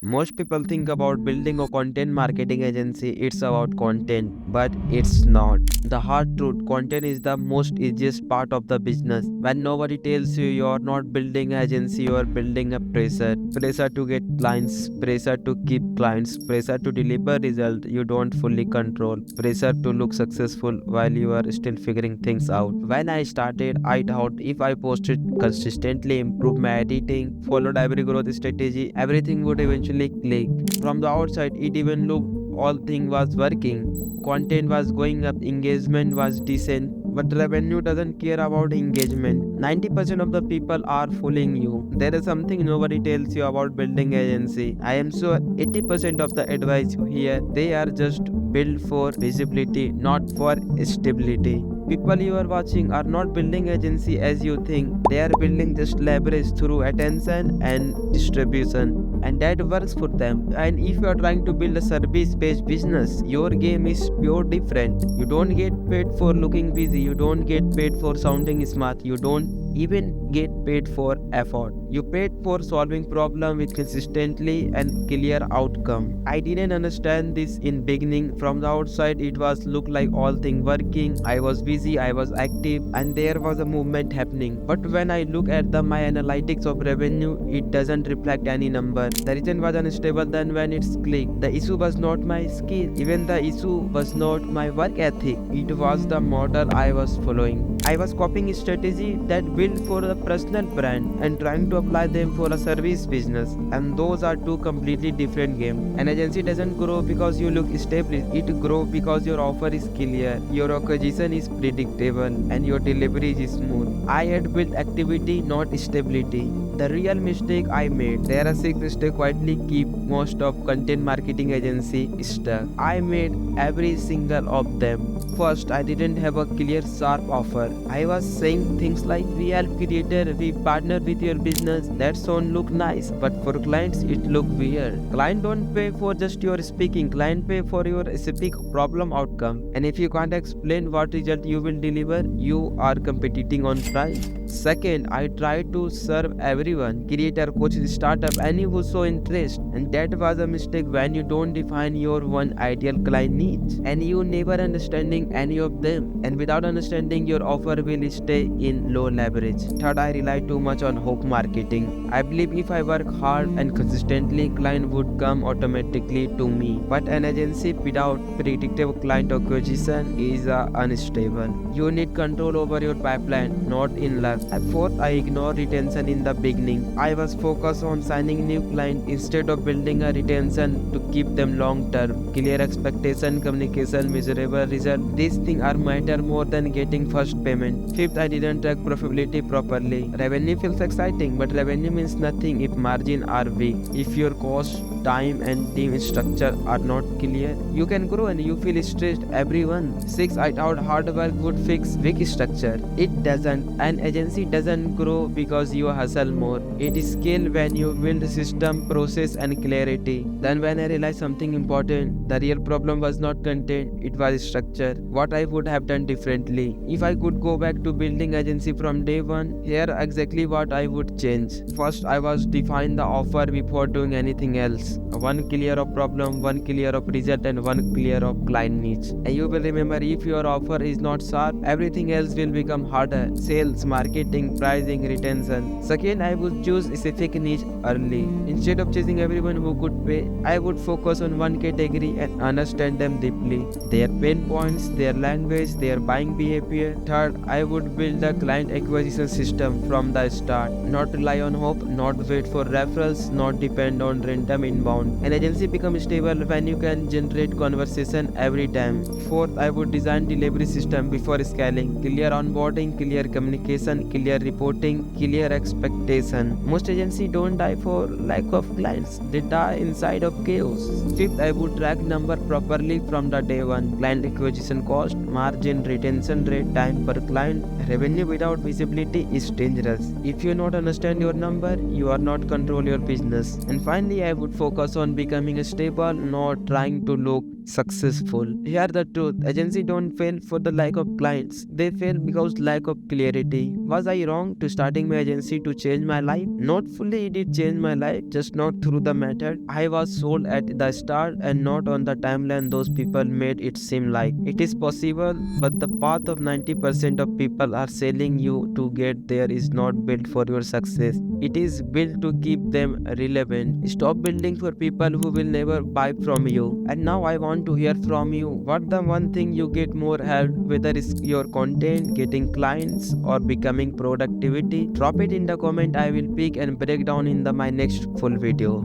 Most people think about building a content marketing agency, it's about content, but it's not. The hard truth, content is the most easiest part of the business. When nobody tells you you're not building an agency, you're building a pressure. Pressure to get clients, pressure to keep clients, pressure to deliver result you don't fully control, pressure to look successful while you are still figuring things out. When I started, I thought if I posted consistently, improved my editing, followed every growth strategy, everything would eventually click. From the outside, it even looked all thing was working. Content was going up, engagement was decent, but revenue doesn't care about engagement. 90% of the people are fooling you. There is something nobody tells you about building agency. I am sure 80% of the advice you hear, they are just built for visibility, not for stability. People you are watching are not building agency as you think. They are building just leverage through attention and distribution, and that works for them. And if you are trying to build a service based business, your game is pure different. You don't get paid for looking busy, you don't get paid for sounding smart, you don't even get paid for effort. You paid for solving problem with consistently and clear outcome. I didn't understand this in beginning. From the outside it was look like all thing working. I was busy, I was active, and there was a movement happening. But when I look at the my analytics of revenue, it doesn't reflect any number. The reason was unstable than when it's clicked. The issue was not my skill. Even the issue was not my work ethic. It was the model I was following. I was copying a strategy that built for a personal brand and trying to apply them for a service business. And those are two completely different games. An agency doesn't grow because you look established. It grows because your offer is clear, your acquisition is predictable, and your delivery is smooth. I had built activity, not stability. The real mistake I made, there are six mistakes quietly keep most of content marketing agency stuck. I made every single of them. First, I didn't have a clear, sharp offer. I was saying things like, we help creator, we partner with your business. That sound look nice, but for clients it look weird. Client don't pay for just your speaking, client pay for your specific problem outcome. And if you can't explain what result you will deliver, you are competing on price. Second, I tried to serve everyone, creator, coaches, startup, any who show interest. And that was a mistake when you don't define your one ideal client needs. And you never understanding any of them. And without understanding, your offer will stay in low leverage. Third, I rely too much on hope marketing. I believe if I work hard and consistently, client would come automatically to me. But an agency without predictable client acquisition is unstable. You need control over your pipeline, not in luck. And fourth, I ignored retention in the beginning. I was focused on signing new clients instead of building a retention to keep them long term. Clear expectation, communication, measurable result. These things are matter more than getting first payment. Fifth, I didn't track profitability properly. Revenue feels exciting, but revenue means nothing if margin are weak. If your cost, time, and team structure are not clear, you can grow and you feel stressed. Everyone. 6, I thought hard work would fix weak structure. It doesn't. An agency doesn't grow because you hustle more. It scales when you build system, process, and clarity. Then when I realized something important, the real problem was not content, it was structure. What I would have done differently. If I could go back to building agency from day one, here exactly what I would change. First, I was define the offer before doing anything else. One clear of problem, one clear of result, and one clear of client needs. And you will remember, if your offer is not sharp, everything else will become harder. Sales, marketing, pricing, retention. Second, I would choose specific niche early. Instead of chasing everyone who could pay, I would focus on one category and understand them deeply. Their pain points, their language, their buying behavior. Third, I would build a client acquisition system from the start. Not rely on hope, not wait for referrals, not depend on random inbound. An agency becomes stable when you can generate conversation every time. Fourth, I would design delivery system before scaling. Clear onboarding, clear communication, clear reporting, clear expectation. Most agencies don't die for lack of clients, they die inside of chaos. Fifth, I would track number properly from the day one. Client acquisition cost, margin, retention rate, time per client. Revenue without visibility is dangerous. If you not understand your number, you are not control your business. And finally, I would focus on becoming stable, not trying to look successful. Here the truth, agency don't fail for the lack of clients, they fail because lack of clarity. Was I wrong to starting my agency to change my life? Not fully it did change my life, just not through the method I was sold at the start and not on the timeline those people made it seem like. It is possible, but the path of 90% of people are selling you to get there is not built for your success. It is built to keep them relevant. Stop building for people who will never buy from you. And now I want to hear from you. What the one thing you get more help, whether it's your content, getting clients, or becoming productivity? Drop it in the comment. I will pick and break down in my next full video.